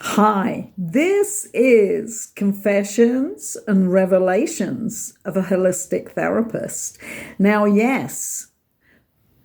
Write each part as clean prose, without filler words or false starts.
Hi, this is Confessions and Revelations of a Holistic Therapist. Now, yes,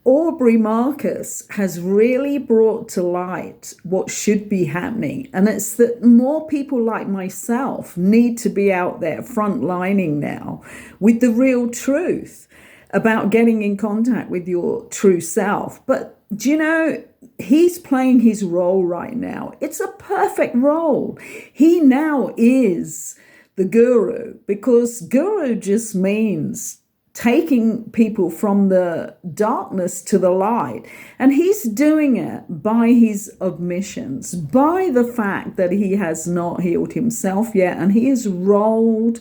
Aubrey Marcus has really brought to light what should be happening, and it's that more people like myself need to be out there frontlining now with the real truth about getting in contact with your true self. But do you know, he's playing his role right now. It's a perfect role. He now is the guru, because guru just means taking people from the darkness to the light. And he's doing it by his admissions, by the fact that he has not healed himself yet. And he is rolled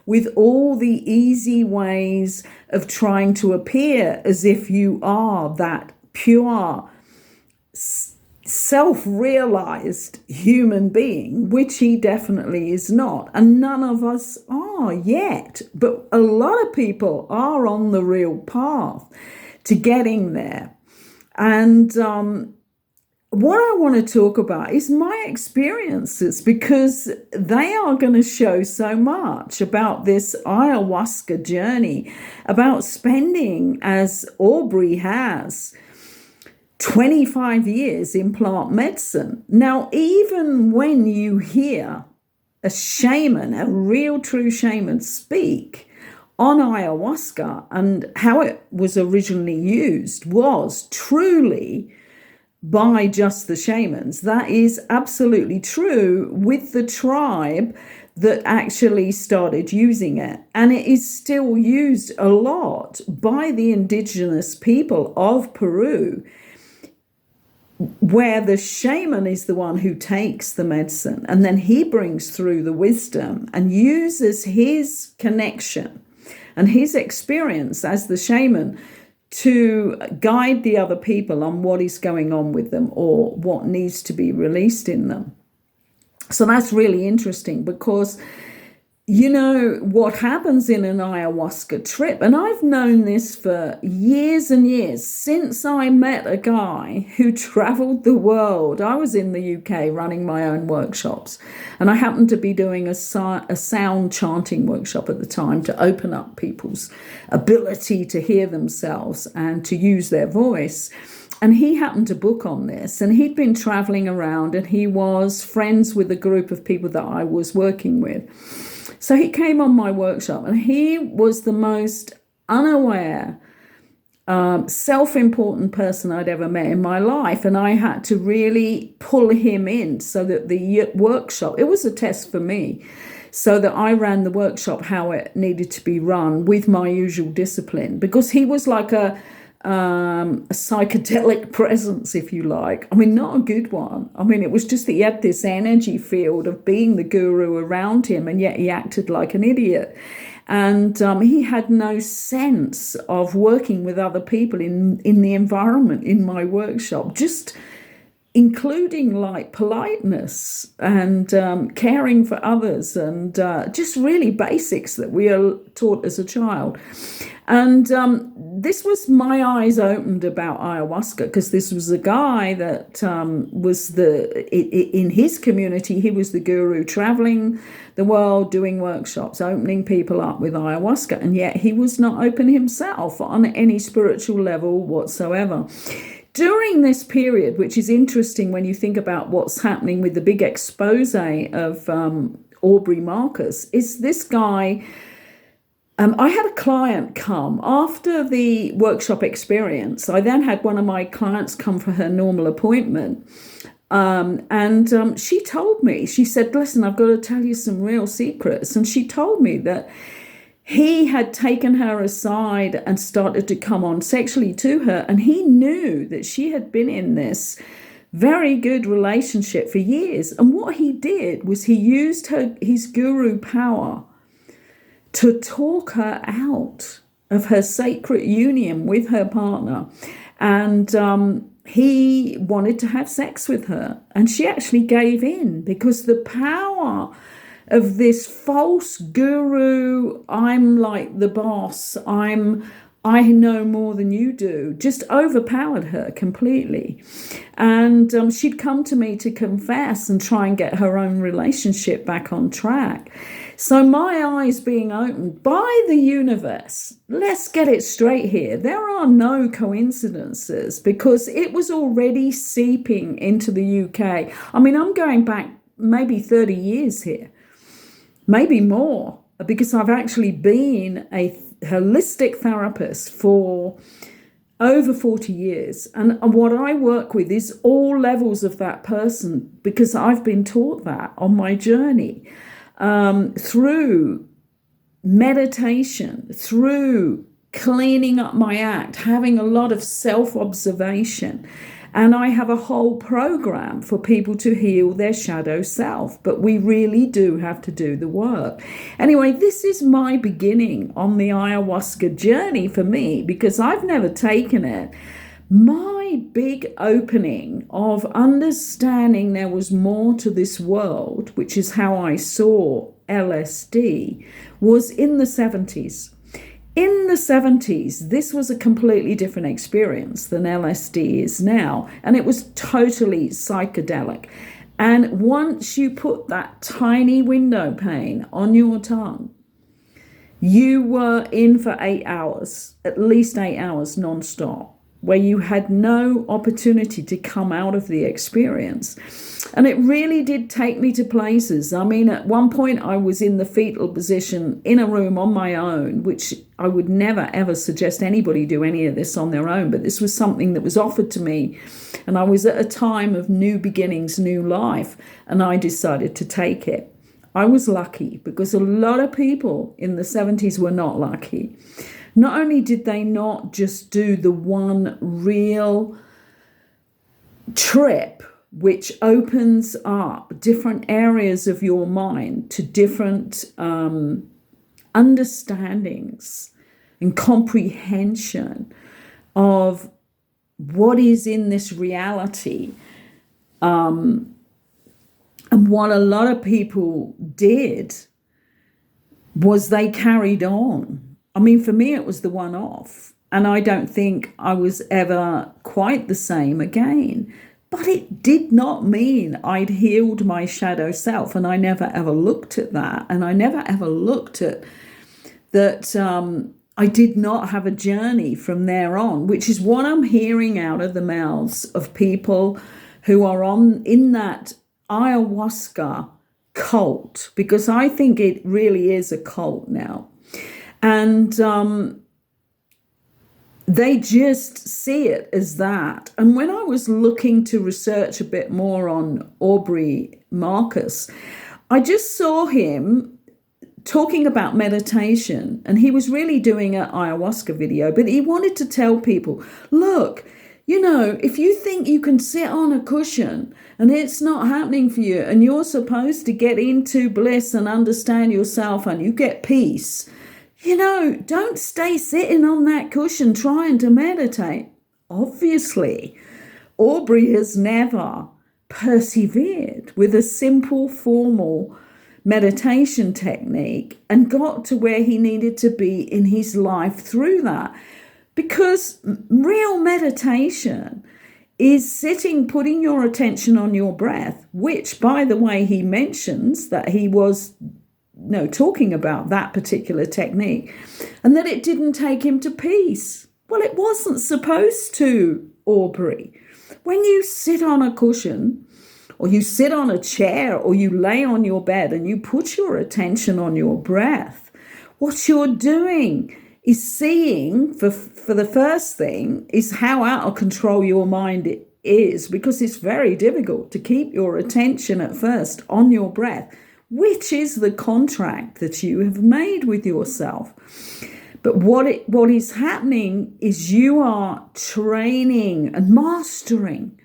with all the easy ways of trying to appear as if you are that pure, self-realized human being, which he definitely is not. And none of us are yet. But a lot of people are on the real path to getting there. And what I want to talk about is my experiences, because they are going to show so much about this ayahuasca journey, about spending, as Aubrey has, 25 years in plant medicine. Now, even when you hear a shaman, a real true shaman, speak on ayahuasca, and how it was originally used was truly by just the shamans. That is absolutely true with the tribe that actually started using it. And it is still used a lot by the indigenous people of Peru, where the shaman is the one who takes the medicine, and then he brings through the wisdom and uses his connection and his experience as the shaman to guide the other people on what is going on with them or what needs to be released in them. So that's really interesting, because you know what happens in an ayahuasca trip, and I've known this for years and years, since I met a guy who traveled the world. I was in the UK running my own workshops, and I happened to be doing a sound chanting workshop at the time to open up people's ability to hear themselves and to use their voice. And he happened to book on this, and he'd been traveling around, and he was friends with a group of people that I was working with. So he came on my workshop, and he was the most unaware, self-important person I'd ever met in my life. And I had to really pull him in so that the workshop, it was a test for me, so that I ran the workshop how it needed to be run with my usual discipline, because he was like a psychedelic presence, if you like. I mean, not a good one. I mean, it was just that he had this energy field of being the guru around him, and yet he acted like an idiot. And he had no sense of working with other people in the environment in my workshop, just including like politeness and caring for others, and just really basics that we are taught as a child. And this was my eyes opened about ayahuasca, because this was a guy that was in his community, he was the guru, traveling the world, doing workshops, opening people up with ayahuasca, and yet he was not open himself on any spiritual level whatsoever. During this period, which is interesting when you think about what's happening with the big expose of Aubrey Marcus, is this guy. I had a client come after the workshop experience. I then had one of my clients come for her normal appointment. And she told me, she said, listen, I've got to tell you some real secrets. And she told me that he had taken her aside and started to come on sexually to her. And he knew that she had been in this very good relationship for years. And what he did was he used his guru power to talk her out of her sacred union with her partner. And he wanted to have sex with her. And she actually gave in, because the power of this false guru, I'm like the boss, I'm I know more than you do, just overpowered her completely. And she'd come to me to confess and try and get her own relationship back on track. So my eyes being opened by the universe, let's get it straight here. There are no coincidences, because it was already seeping into the UK. I mean, I'm going back maybe 30 years here, maybe more, because I've actually been a holistic therapist for over 40 years. And what I work with is all levels of that person, because I've been taught that on my journey, through meditation, through cleaning up my act, having a lot of self-observation. And I have a whole program for people to heal their shadow self. But we really do have to do the work. Anyway, this is my beginning on the ayahuasca journey for me, because I've never taken it. My big opening of understanding there was more to this world, which is how I saw LSD, was in the 70s. In the 70s, this was a completely different experience than LSD is now, and it was totally psychedelic. And once you put that tiny window pane on your tongue, you were in for 8 hours, at least 8 hours nonstop, where you had no opportunity to come out of the experience. And it really did take me to places. I mean, at one point I was in the fetal position in a room on my own, which I would never, ever suggest anybody do any of this on their own. But this was something that was offered to me. And I was at a time of new beginnings, new life, and I decided to take it. I was lucky, because a lot of people in the 70s were not lucky. Not only did they not just do the one real trip, which opens up different areas of your mind to different understandings and comprehension of what is in this reality, and what a lot of people did was they carried on. I mean, for me, it was the one-off, and I don't think I was ever quite the same again. But it did not mean I'd healed my shadow self, and I never ever looked at that, and I never ever looked at that. I did not have a journey from there on, which is what I'm hearing out of the mouths of people who are in that ayahuasca cult, because I think it really is a cult now. And they just see it as that. And when I was looking to research a bit more on Aubrey Marcus, I just saw him talking about meditation, and he was really doing an ayahuasca video, but he wanted to tell people, look, you know, if you think you can sit on a cushion and it's not happening for you, and you're supposed to get into bliss and understand yourself and you get peace, you know, don't stay sitting on that cushion trying to meditate. Obviously, Aubrey has never persevered with a simple, formal meditation technique and got to where he needed to be in his life through that. Because real meditation is sitting, putting your attention on your breath, which, by the way, he mentions that he was talking about that particular technique, and that it didn't take him to peace. Well, it wasn't supposed to, Aubrey. When you sit on a cushion, or you sit on a chair, or you lay on your bed and you put your attention on your breath, what you're doing is seeing, for the first thing, is how out of control your mind is, because it's very difficult to keep your attention at first on your breath, which is the contract that you have made with yourself. But what is happening is you are training and mastering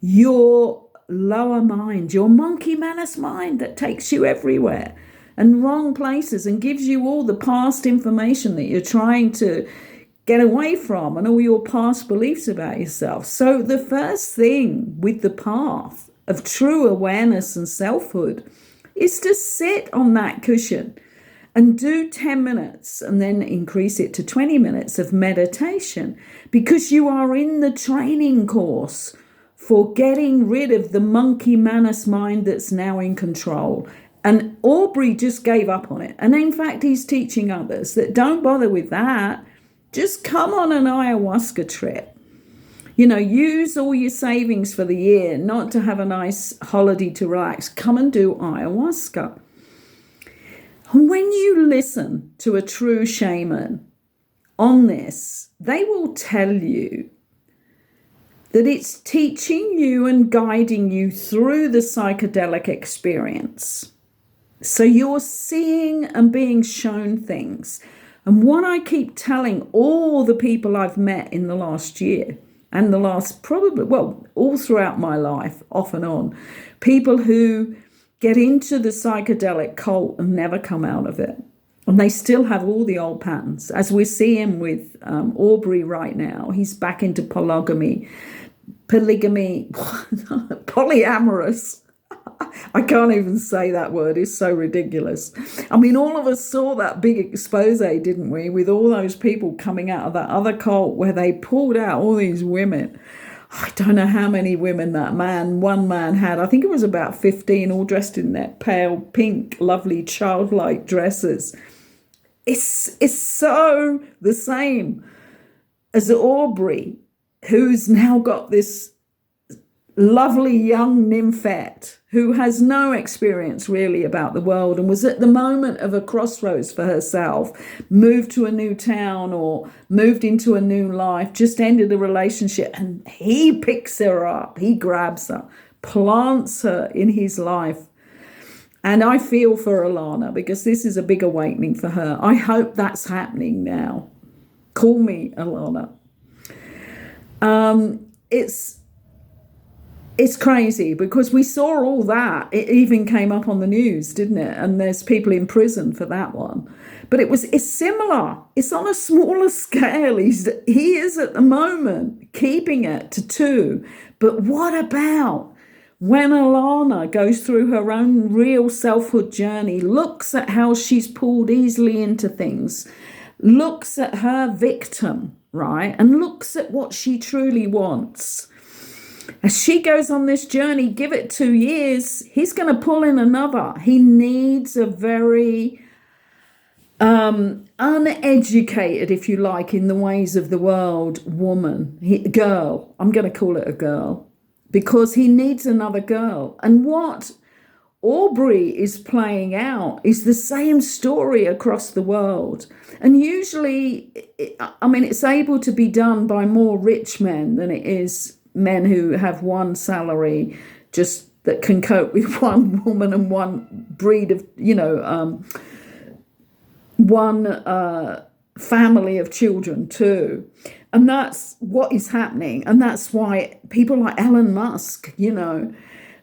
your lower mind, your monkey manus mind that takes you everywhere and wrong places and gives you all the past information that you're trying to get away from, and all your past beliefs about yourself. So the first thing with the path of true awareness and selfhood is to sit on that cushion and do 10 minutes and then increase it to 20 minutes of meditation, because you are in the training course for getting rid of the monkey manus mind that's now in control. And Aubrey just gave up on it. And in fact, he's teaching others that don't bother with that. Just come on an ayahuasca trip. You know, use all your savings for the year, not to have a nice holiday to relax. Come and do ayahuasca. And when you listen to a true shaman on this, they will tell you that it's teaching you and guiding you through the psychedelic experience. So you're seeing and being shown things. And what I keep telling all the people I've met in the last year, and the last all throughout my life, off and on, people who get into the psychedelic cult and never come out of it. And they still have all the old patterns. As we're seeing with Aubrey right now, he's back into polygamy, polyamorous. I can't even say that word. It's so ridiculous. I mean, all of us saw that big expose, didn't we? With all those people coming out of that other cult where they pulled out all these women. I don't know how many women one man had. I think it was about 15, all dressed in their pale pink, lovely, childlike dresses. It's so the same as Aubrey, who's now got this lovely young nymphette who has no experience really about the world and was at the moment of a crossroads for herself, moved to a new town or moved into a new life, just ended a relationship, and he picks her up, he grabs her, plants her in his life. And I feel for Alana, because this is a big awakening for her. I hope that's happening now. Call me, Alana. It's crazy, because we saw all that. It even came up on the news, didn't it? And there's people in prison for that one. But it's similar. It's on a smaller scale. He is at the moment keeping it to 2. But what about when Alana goes through her own real selfhood journey, looks at how she's pulled easily into things, looks at her victim, right? And looks at what she truly wants. As she goes on this journey, give it 2 years, he's going to pull in another. He needs a very uneducated, if you like, in the ways of the world, girl. I'm going to call it a girl, because he needs another girl. And what Aubrey is playing out is the same story across the world. And usually, it's able to be done by more rich men than it is men who have one salary, just that can cope with one woman and one breed of, one family of children too. And that's what is happening. And that's why people like Elon Musk,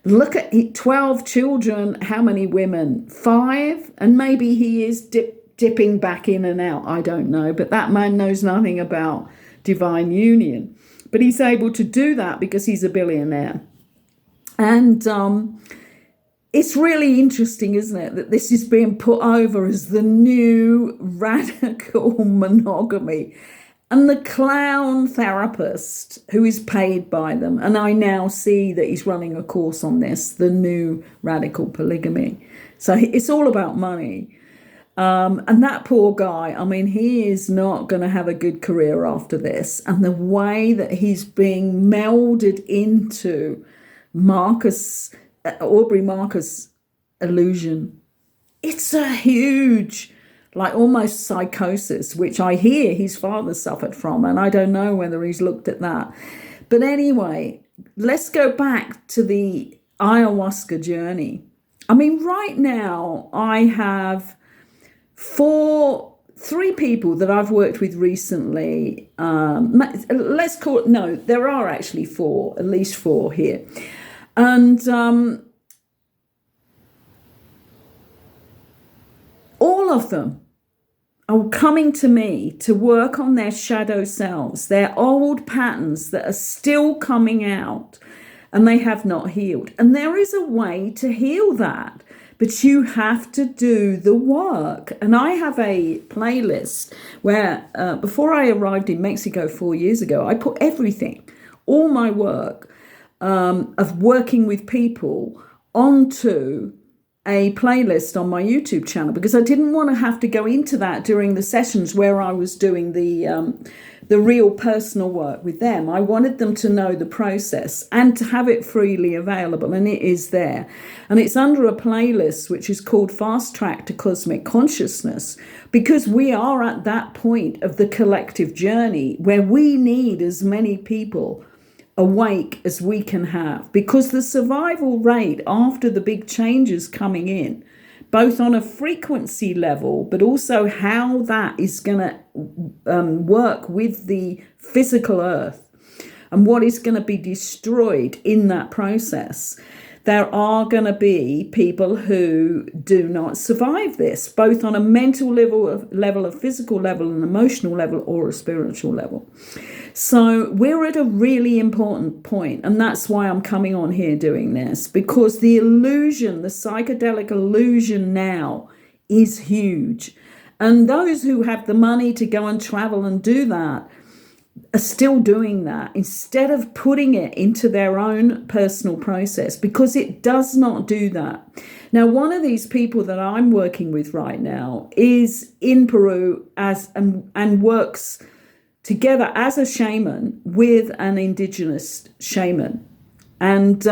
look at 12 children, how many women? 5? And maybe he is dipping back in and out. I don't know. But that man knows nothing about divine union. But he's able to do that because he's a billionaire. And it's really interesting, isn't it, that this is being put over as the new radical monogamy. And the clown therapist who is paid by them, and I now see that he's running a course on this, the new radical polygamy. So it's all about money. And that poor guy, he is not going to have a good career after this. And the way that he's being melded into Aubrey Marcus illusion, it's a huge, like almost psychosis, which I hear his father suffered from. And I don't know whether he's looked at that. But anyway, let's go back to the ayahuasca journey. Right now I have 3 people that I've worked with recently. Let's call it, no, there are actually 4, at least 4 here. And all of them are coming to me to work on their shadow selves, their old patterns that are still coming out and they have not healed. And there is a way to heal that, but you have to do the work. And I have a playlist where before I arrived in Mexico 4 years ago, I put everything, all my work of working with people onto a playlist on my YouTube channel, because I didn't want to have to go into that during the sessions where I was doing the real personal work with them. I wanted them to know the process and to have it freely available, and it is there. And it's under a playlist which is called Fast Track to Cosmic Consciousness, because we are at that point of the collective journey where we need as many people awake as we can have, because the survival rate after the big changes coming in, both on a frequency level, but also how that is going to work with the physical earth and what is going to be destroyed in that process. There are going to be people who do not survive this, both on a mental level, a physical level, an emotional level, or a spiritual level. So we're at a really important point, and that's why I'm coming on here doing this, because the illusion, the psychedelic illusion now is huge. And those who have the money to go and travel and do that are still doing that instead of putting it into their own personal process, because it does not do that. Now, one of these people that I'm working with right now is in Peru and works together as a shaman with an indigenous shaman. And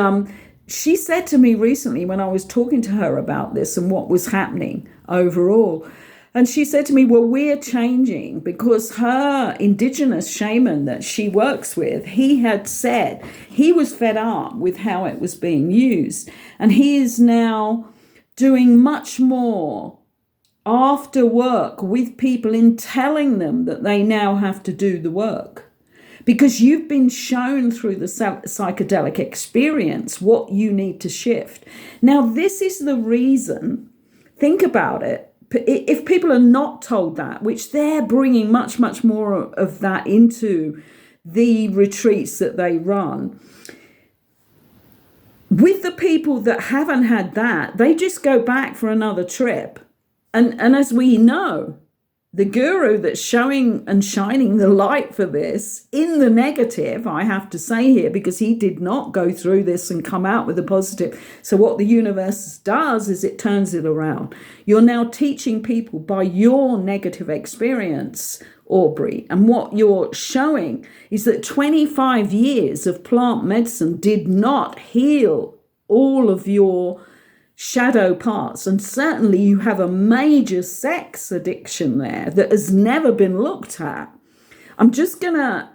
she said to me recently when I was talking to her about this and what was happening overall, and she said to me, well, we're changing, because her indigenous shaman that she works with, he had said he was fed up with how it was being used. And he is now doing much more after work with people in telling them that they now have to do the work, because you've been shown through the psychedelic experience what you need to shift. Now, this is the reason, think about it, if people are not told that, which they're bringing much, much more of that into the retreats that they run, with the people that haven't had that, they just go back for another trip. And as we know, the guru that's showing and shining the light for this in the negative, I have to say here, because he did not go through this and come out with a positive. So what the universe does is it turns it around. You're now teaching people by your negative experience, Aubrey. And what you're showing is that 25 years of plant medicine did not heal all of your shadow parts, and certainly you have a major sex addiction there that has never been looked at. I'm just gonna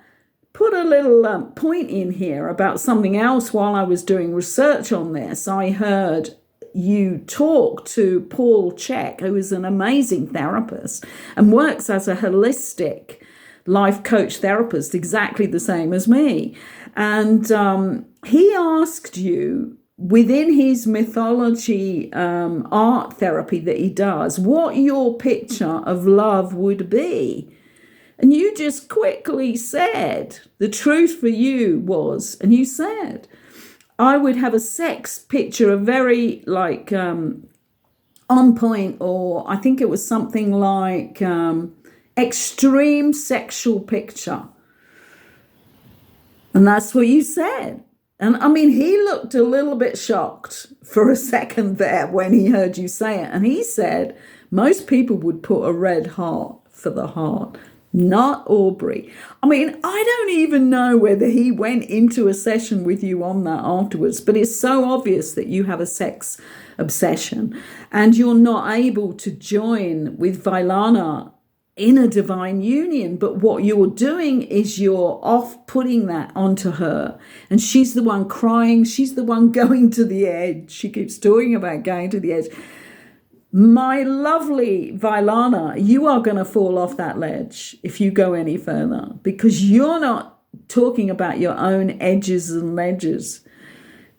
put a little point in here about something else. While I was doing research on this, I heard you talk to Paul Chek, who is an amazing therapist and works as a holistic life coach therapist, exactly the same as me. And he asked you, within his mythology art therapy that he does, what your picture of love would be. And you just quickly said, the truth for you was, and you said, I would have a sex picture, a very like on point, or I think it was something like extreme sexual picture. And that's what you said. And I mean, he looked a little bit shocked for a second there when he heard you say it. And he said, most people would put a red heart for the heart, not Aubrey. I mean, I don't even know whether he went into a session with you on that afterwards, but it's so obvious that you have a sex obsession and you're not able to join with Vailana in a divine union. But what you're doing is you're off putting that onto her, and she's the one crying, she's the one going to the edge. She keeps talking about going to the edge. My lovely Vailana, you are going to fall off that ledge if you go any further, because you're not talking about your own edges and ledges.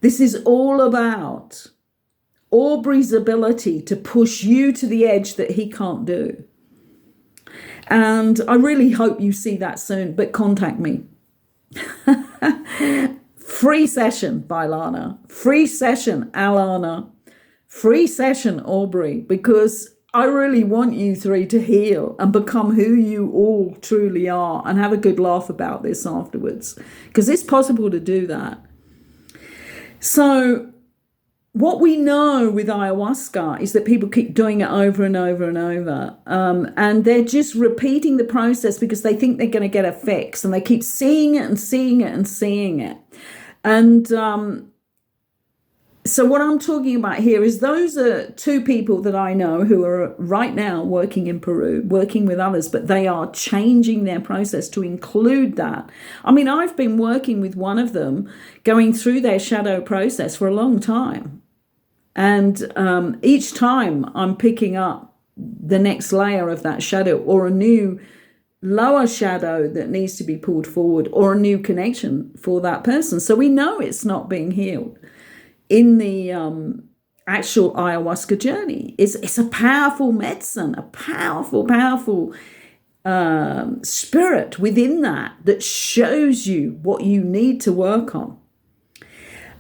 This is all about Aubrey's ability to push you to the edge that he can't do. And I really hope you see that soon, but contact me. Free session, Vailana. Free session, Alana. free session, Aubrey, because I really want you three to heal and become who you all truly are and have a good laugh about this afterwards, because it's possible to do that. So what we know with ayahuasca is that people keep doing it over and over and over. And they're just repeating the process because they think they're going to get a fix. And they keep seeing it and seeing it and seeing it. And so what I'm talking about here is those are two people that I know who are right now working in Peru, working with others, but they are changing their process to include that. I mean, I've been working with one of them, going through their shadow process for a long time. And each time I'm picking up the next layer of that shadow, or a new lower shadow that needs to be pulled forward, or a new connection for that person. So we know it's not being healed in the actual ayahuasca journey. It's a powerful medicine, a powerful spirit within that shows you what you need to work on.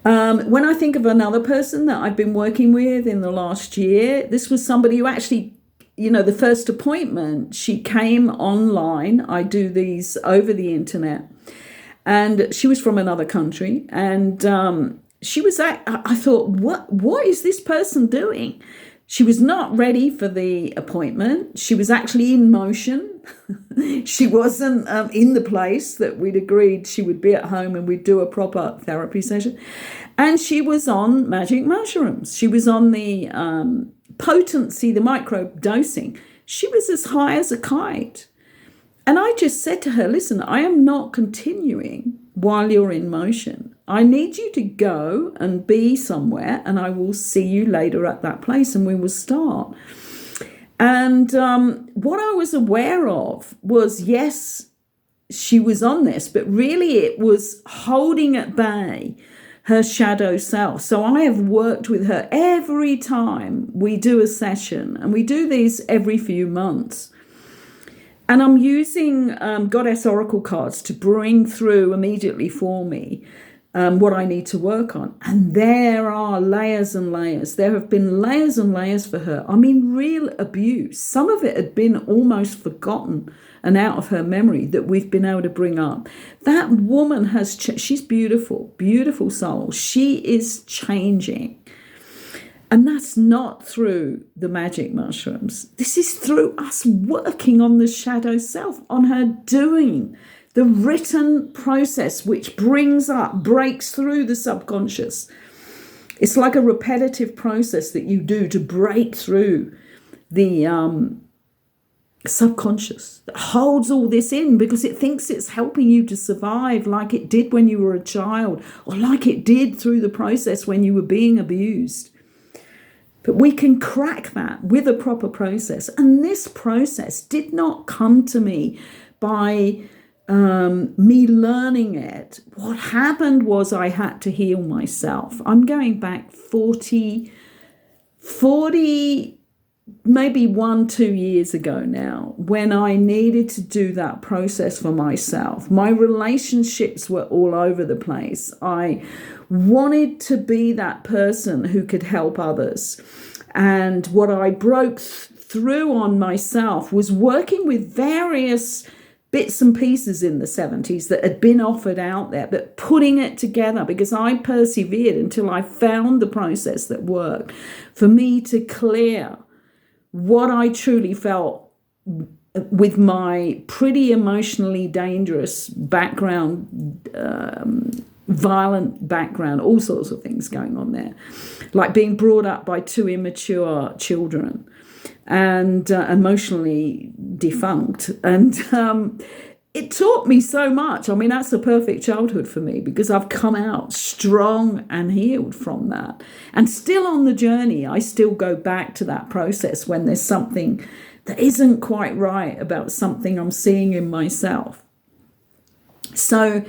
When I think of another person that I've been working with in the last year, this was somebody who actually, the first appointment, she came online. I do these over the internet. And she was from another country. And she was I thought, what is this person doing? She was not ready for the appointment. She was actually in motion. She wasn't in the place that we'd agreed she would be at home and we'd do a proper therapy session. And she was on magic mushrooms. She was on the potency, the micro dosing. She was as high as a kite. And I just said to her, listen, I am not continuing while you're in motion. I need you to go and be somewhere, and I will see you later at that place, and we will start. And what I was aware of was, yes, she was on this, but really it was holding at bay her shadow self. So I have worked with her every time we do a session, and we do these every few months. And I'm using Goddess Oracle cards to bring through immediately for me what I need to work on. And there are layers and layers. There have been layers and layers for her. I mean, real abuse. Some of it had been almost forgotten and out of her memory that we've been able to bring up. That woman she's beautiful, beautiful soul. She is changing. And that's not through the magic mushrooms. This is through us working on the shadow self, on her doing the written process, which breaks through the subconscious. It's like a repetitive process that you do to break through the subconscious that holds all this in because it thinks it's helping you to survive, like it did when you were a child, or like it did through the process when you were being abused. But we can crack that with a proper process. And this process did not come to me by me learning it. What happened was I had to heal myself. I'm going back 40, maybe 1-2 years ago now, when I needed to do that process for myself. My relationships were all over the place. I wanted to be that person who could help others. And what I broke through on myself was working with various bits and pieces in the 70s that had been offered out there, but putting it together, because I persevered until I found the process that worked for me to clear what I truly felt with my pretty emotionally dangerous background, violent background, all sorts of things going on there, like being brought up by 2 immature children and emotionally defunct. And it taught me so much. I mean, that's a perfect childhood for me because I've come out strong and healed from that. And still on the journey, I still go back to that process when there's something that isn't quite right about something I'm seeing in myself. So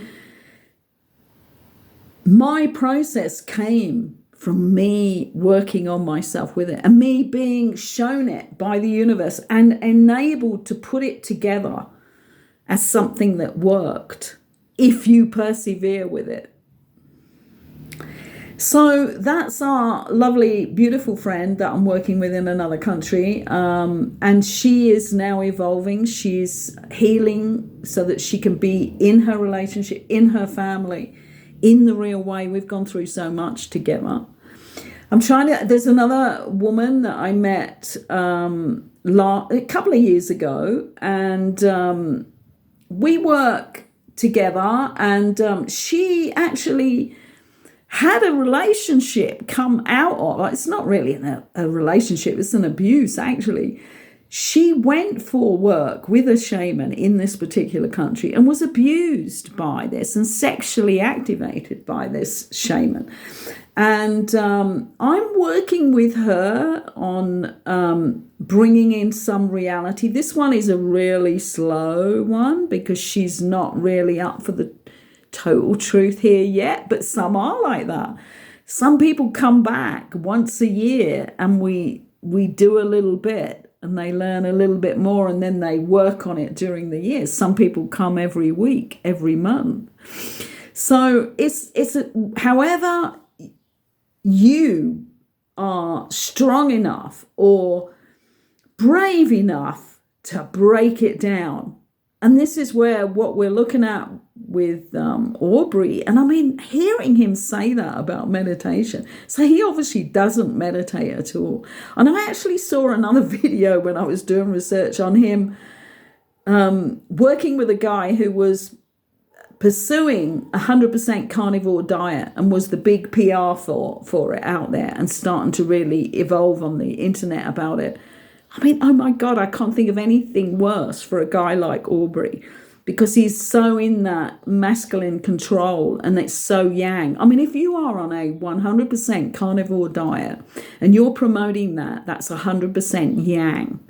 my process came from me working on myself with it and me being shown it by the universe and enabled to put it together as something that worked if you persevere with it. So that's our lovely, beautiful friend that I'm working with in another country. And she is now evolving. She's healing so that she can be in her relationship, in her family, in the real way. We've gone through so much together. There's another woman that I met a couple of years ago, and we work together, and she actually had a relationship come out of, it's not really a relationship, it's an abuse actually. She went for work with a shaman in this particular country and was abused by this and sexually activated by this shaman. And I'm working with her on bringing in some reality. This one is a really slow one because she's not really up for the total truth here yet, but some are like that. Some people come back once a year and we do a little bit and they learn a little bit more and then they work on it during the year. Some people come every week, every month. So however you are strong enough or brave enough to break it down. And this is where what we're looking at with Aubrey, and I mean, hearing him say that about meditation. So he obviously doesn't meditate at all. And I actually saw another video when I was doing research on him working with a guy who was pursuing 100% carnivore diet and was the big PR for it out there and starting to really evolve on the internet about it. I mean, oh my God, I can't think of anything worse for a guy like Aubrey because he's so in that masculine control and it's so yang. I mean, if you are on a 100% carnivore diet and you're promoting that, that's 100% yang.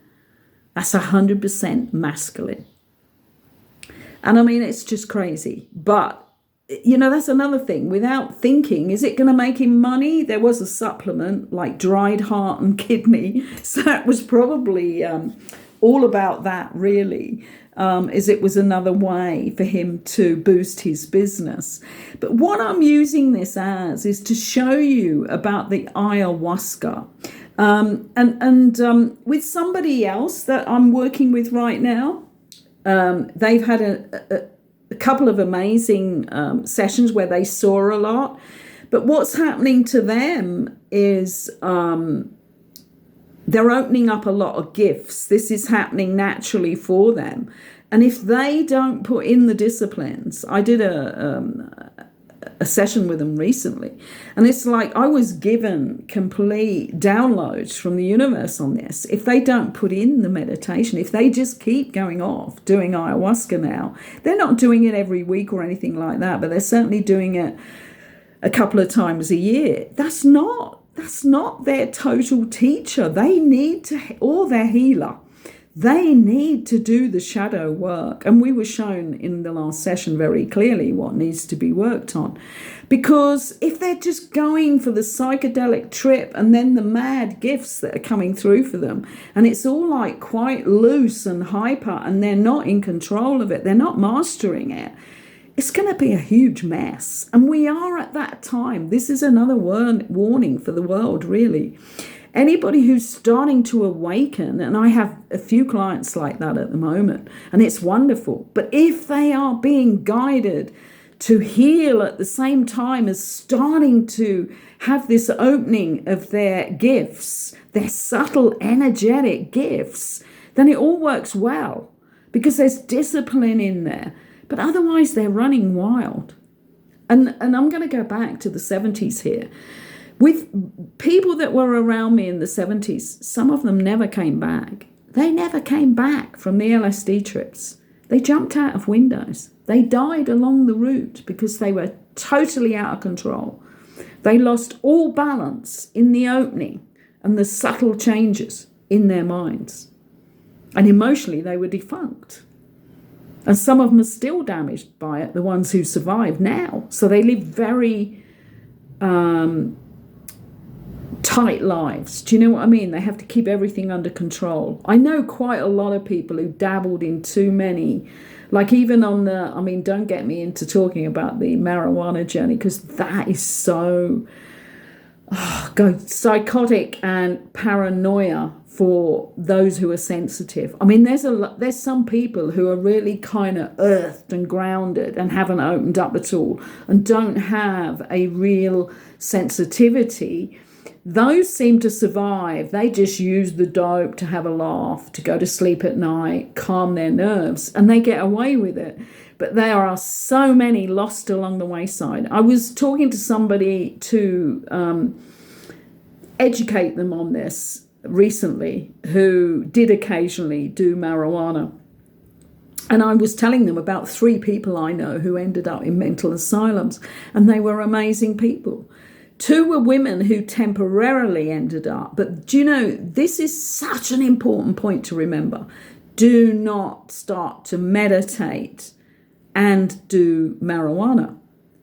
That's 100% masculine. And I mean, it's just crazy. But, you know, that's another thing. Without thinking, is it going to make him money? There was a supplement like dried heart and kidney. So that was probably all about that, really, as it was another way for him to boost his business. But what I'm using this as is to show you about the ayahuasca. And with somebody else that I'm working with right now, they've had a couple of amazing sessions where they saw a lot. But what's happening to them is they're opening up a lot of gifts. This is happening naturally for them. And if they don't put in the disciplines, I did a session with them recently. And it's like I was given complete downloads from the universe on this. If they don't put in the meditation, if they just keep going off doing ayahuasca now, they're not doing it every week or anything like that, but they're certainly doing it a couple of times a year. That's not their total teacher. They need to, or their healer. They need to do the shadow work. And we were shown in the last session very clearly what needs to be worked on. Because if they're just going for the psychedelic trip and then the mad gifts that are coming through for them, and it's all like quite loose and hyper and they're not in control of it, they're not mastering it, it's going to be a huge mess. And we are at that time. This is another warning for the world, really. Anybody who's starting to awaken, and I have a few clients like that at the moment, and it's wonderful. But if they are being guided to heal at the same time as starting to have this opening of their gifts, their subtle energetic gifts, then it all works well because there's discipline in there. But otherwise, they're running wild. And I'm going to go back to the 70s here. With people that were around me in the 70s, some of them never came back. They never came back from the LSD trips. They jumped out of windows. They died along the route because they were totally out of control. They lost all balance in the opening and the subtle changes in their minds. And emotionally, they were defunct. And some of them are still damaged by it, the ones who survived now. So they live very tight lives. Do you know what I mean? They have to keep everything under control. I know quite a lot of people who dabbled in too many, like even on don't get me into talking about the marijuana journey because that is so go psychotic and paranoia for those who are sensitive. I mean, there's some people who are really kind of earthed and grounded and haven't opened up at all and don't have a real sensitivity. Those seem to survive. They just use the dope to have a laugh, to go to sleep at night, calm their nerves, and they get away with it. But there are so many lost along the wayside. I was talking to somebody to educate them on this recently, who did occasionally do marijuana. And I was telling them about 3 people I know who ended up in mental asylums, and they were amazing people. 2 were women who temporarily ended up. But do you know, this is such an important point to remember. Do not start to meditate and do marijuana.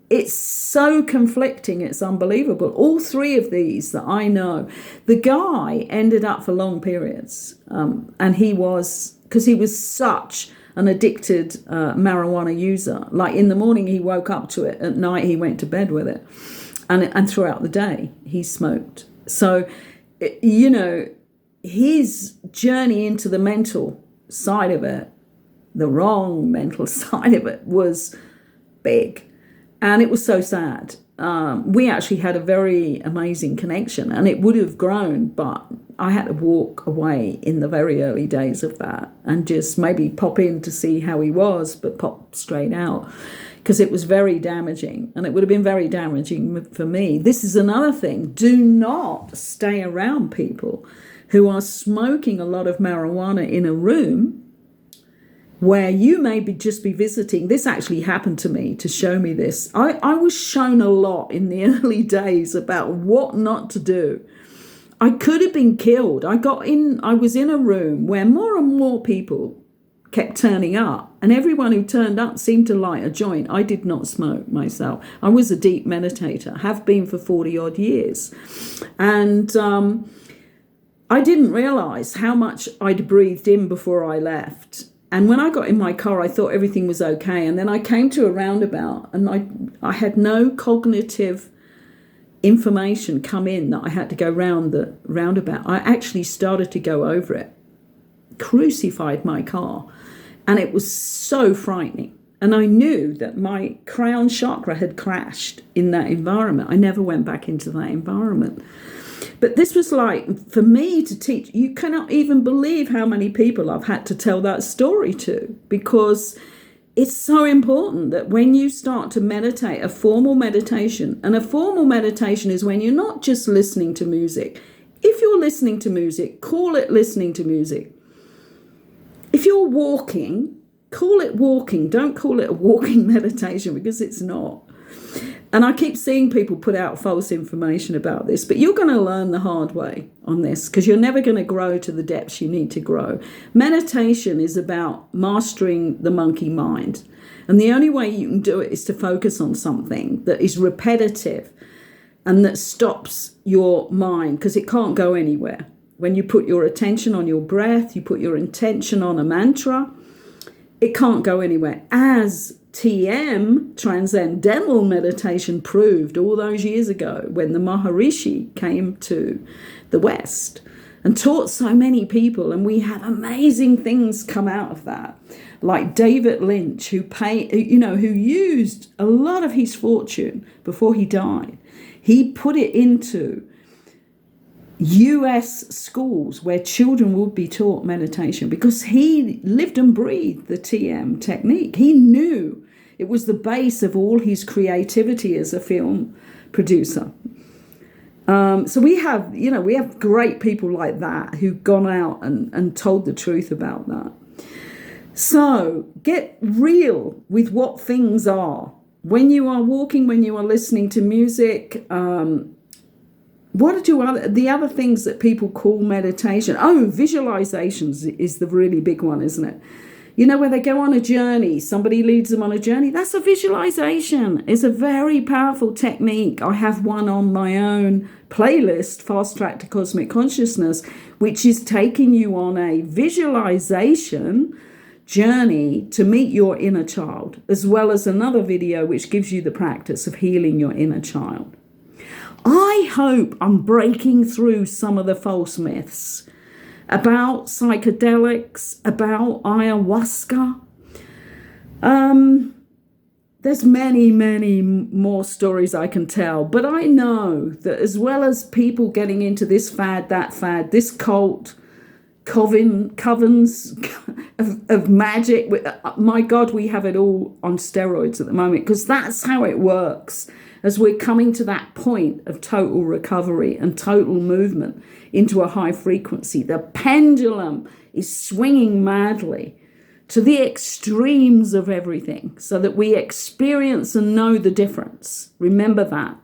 It's so conflicting, it's unbelievable. All 3 of these that I know, the guy ended up for long periods. And he was, because he was such an addicted marijuana user. Like in the morning he woke up to it, at night he went to bed with it. And throughout the day he smoked. So, you know, his journey into the mental side of it, the wrong mental side of it, was big. And it was so sad. We actually had a very amazing connection, and it would have grown, but I had to walk away in the very early days of that and just maybe pop in to see how he was, but pop straight out, because it was very damaging, and it would have been very damaging for me. This is another thing. Do not stay around people who are smoking a lot of marijuana in a room where you may just be visiting. This actually happened to me to show me this. I was shown a lot in the early days about what not to do. I could have been killed. I was in a room where more and more people kept turning up, and everyone who turned up seemed to light a joint. I did not smoke myself. I was a deep meditator, have been for 40 odd years. And I didn't realize how much I'd breathed in before I left. And when I got in my car, I thought everything was okay. And then I came to a roundabout, and I had no cognitive information come in that I had to go round the roundabout. I actually started to go over it, crucified my car. And it was so frightening. And I knew that my crown chakra had crashed in that environment. I never went back into that environment. But this was like, for me to teach, you cannot even believe how many people I've had to tell that story to, because it's so important that when you start to meditate, a formal meditation, and a formal meditation is when you're not just listening to music. If you're listening to music, call it listening to music. If you're walking, call it walking. Don't call it a walking meditation, because it's not. And I keep seeing people put out false information about this, but you're going to learn the hard way on this, because you're never going to grow to the depths you need to grow. Meditation is about mastering the monkey mind. And the only way you can do it is to focus on something that is repetitive and that stops your mind, because it can't go anywhere. When you put your attention on your breath, you put your intention on a mantra, it can't go anywhere. As TM, Transcendental Meditation, proved all those years ago when the Maharishi came to the West and taught so many people, and we have amazing things come out of that. Like David Lynch, who used a lot of his fortune before he died. He put it into US schools where children would be taught meditation, because he lived and breathed the TM technique. He knew it was the base of all his creativity as a film producer. So we have great people like that who've gone out and told the truth about that. So get real with what things are. When you are walking, when you are listening to music, what are the other things that people call meditation? Oh, visualizations is the really big one, isn't it? You know, where they go on a journey, somebody leads them on a journey. That's a visualization. It's a very powerful technique. I have one on my own playlist, Fast Track to Cosmic Consciousness, which is taking you on a visualization journey to meet your inner child, as well as another video which gives you the practice of healing your inner child. I hope I'm breaking through some of the false myths about psychedelics, about ayahuasca. There's many, many more stories I can tell, but I know that as well as people getting into this fad, that fad, this cult, covens of magic, my God, we have it all on steroids at the moment, because that's how it works. As we're coming to that point of total recovery and total movement into a high frequency, the pendulum is swinging madly to the extremes of everything so that we experience and know the difference. Remember that.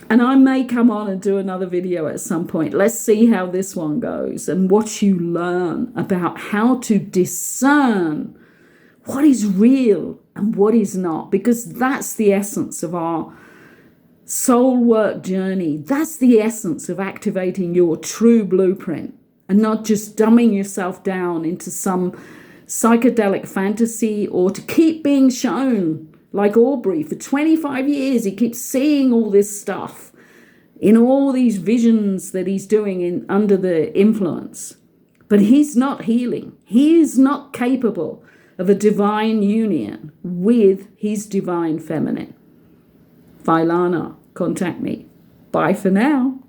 And I may come on and do another video at some point. Let's see how this one goes and what you learn about how to discern what is real and what is not, because that's the essence of our soul work journey. That's the essence of activating your true blueprint and not just dumbing yourself down into some psychedelic fantasy or to keep being shown. Like Aubrey, for 25 years, he keeps seeing all this stuff in all these visions that he's doing under the influence. But he's not healing. He is not capable of a divine union with his divine feminine. Vailana, contact me. Bye for now.